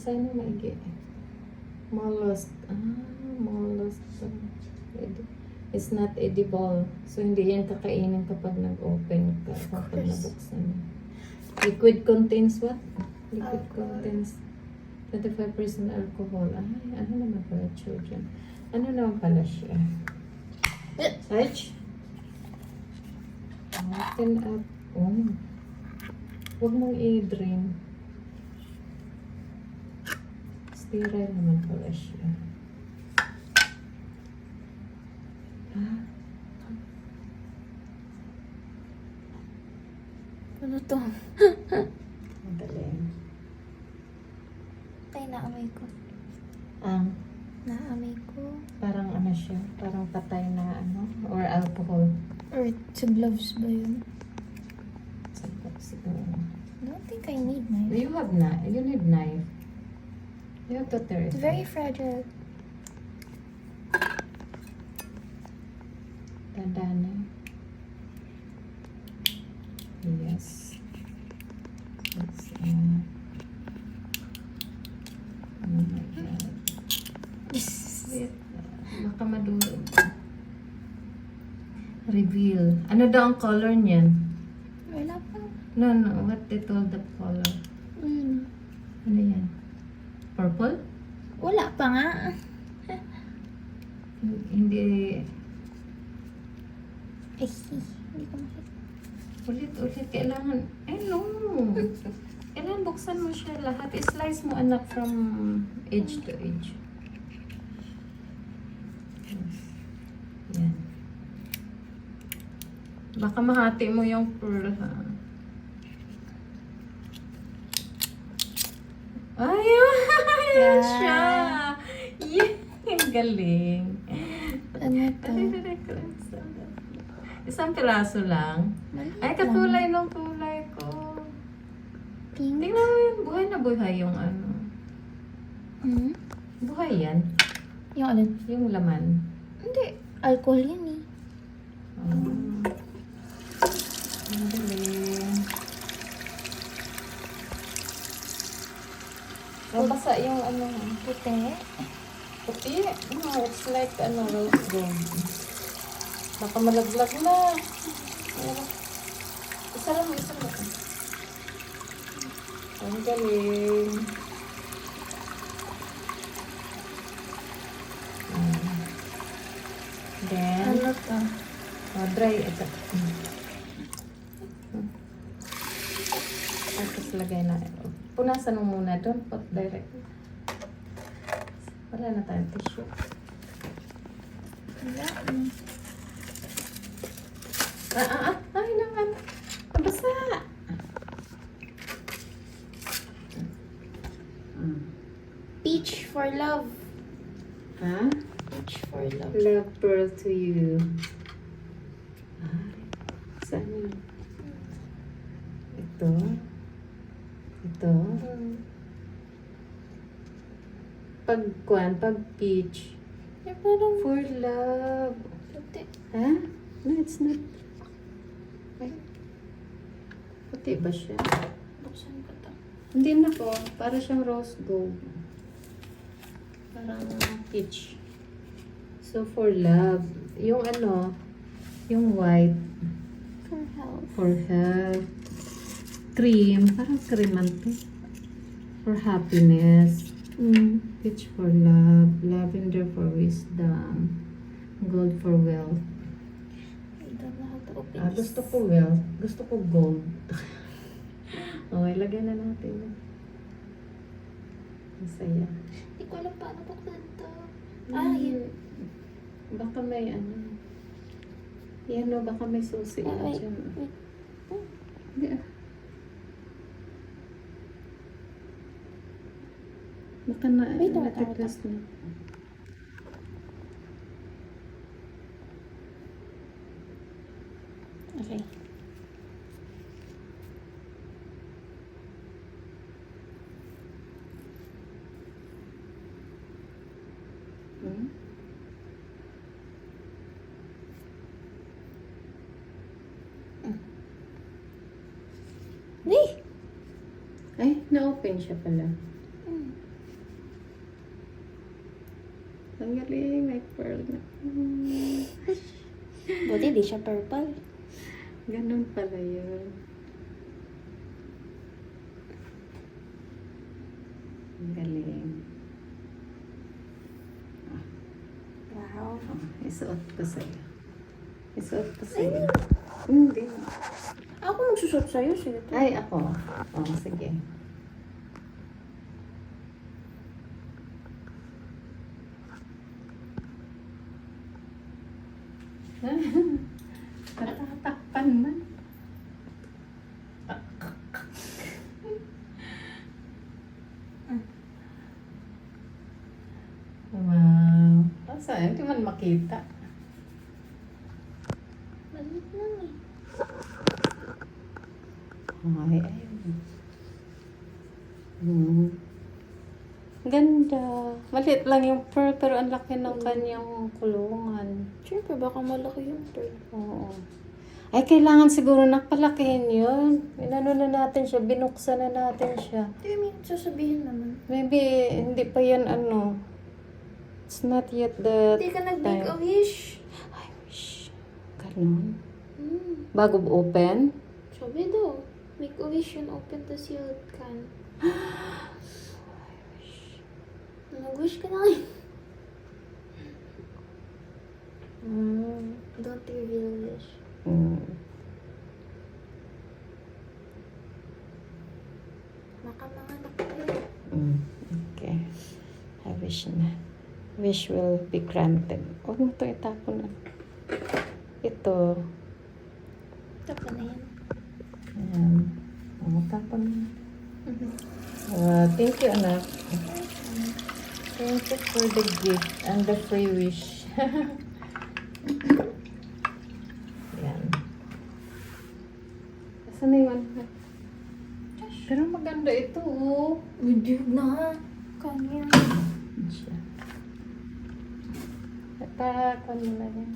Sana maigi. Mollusk. Mollusk. It's not edible. So, hindi yan kakainin kapag nag-open ka. Kapag nabuksan. Liquid contains what? Liquid contains 25% alcohol. Ay, ano naman pala children? Ano naman pala siya? Touch? Open up. Huwag mong i-drain. Sterile naman pala siya. Ano to? Magaling. Ay, naamoy ko. Naamoy ko. Parang ano siya? Parang patay na ano? Or alcohol? Or sa gloves ba yun? Siguro. I don't think I need knife. You have knife. You need knife. You have to tear it. It's very fragile. Tandaan. Yes. Let's oh my God. Wait. Baka madurog. Reveal. Ano daw ang color niyan? Wala pa. No. What they told the color? Ano yan? Purple? Wala pa nga. Hindi. Ay, hindi ko makita. Ulit. Kailangan. No. Kailangan buksan mo siya lahat. I-slice mo anak from edge to edge. Yan. Baka mahati mo yung pearl, ha? Ayun siya! Yeah! Galing. Ano to? Isang piraso lang. Maliit Ay, katulay ng kulay ko. Pink. Tingnan mo yun. Buhay na buhay yung ano. Buhay yan. Yung alin? Yung laman. Hindi. Alcohol yan eh. Ang galing. Mabasa yung ano. Puti. Puti. It's like ano, rose gold. Baka malaglag na. Isa lang. Ang galing. Then, Ano to? dry ito. Tapos lagay na. Punasan mo muna. Don't put direct. Wala na tayong tissue. Wala. Ay, naman. Nabasa. Peach for love. Ha? Peach for love. Love pearl to you. Saan yun? Ito. Pag peach. Yeah, parang For love. puti. Ha? No, it's not. Ay. Puti ba siya? Buksan ko to. Hindi na po. Para siyang rose gold. Parang peach. So, for love. Yung ano, yung white. For health. For health. Cream. Parang creaman to. For happiness. Peach for love. Lavender for wisdom. Gold for wealth. I don't know how to open this. Gusto ko wealth. Gusto ko gold. Okay, lagyan na natin. Masaya. Hindi ko alam paano buksan to. Yun. Baka may ano. Yan o, baka may susi. Wait. Dyan. Wait. Hindi ah. Baka na, Wait, natigas na. Okay. Ay, na-open siya pala. Hmm. Ang galing, may pearl na. Buti di siya purple. Ganun pala yun. Ang galing. Wow. Oh, isuot ko sa'yo. Isuot ko sa'yo. Hindi. Ako magsusot sa'yo. Sige. Ay, ako. Oh, sige. Natatakpan man. Wow. Saan? Hindi man makita. Malit lang eh. Ay, ayun. Ganda. Maliit lang yung pearl, pero ang laki ng kanyang kulungan. Siyempre, baka malaki yung pearl. Oo. Ay, kailangan siguro nakpalakihin yun. Inano na natin siya, binuksan na natin siya. I mean, sasabihin naman. Maybe, hindi pa yan ano. It's not yet the Hindi ka nag-make a time. wish. I wish. Ganun. Hmm. Bago open? Sabi daw. Make a wish and open the sealed can. Nag-wish ka na ngayon. Don't reveal wish. Baka mga nakapit. Okay. I wish na. Wish will be granted. Huwag mo ito itapon na. Ito. Tapos na yan. Ayan. Tapon na. Thank you, anak. Thank you for the gift and the free wish. Yan. Saan na yun? Pero maganda ito, oh. Hindi na. Kanya. Siya. Ipakon mo na yan.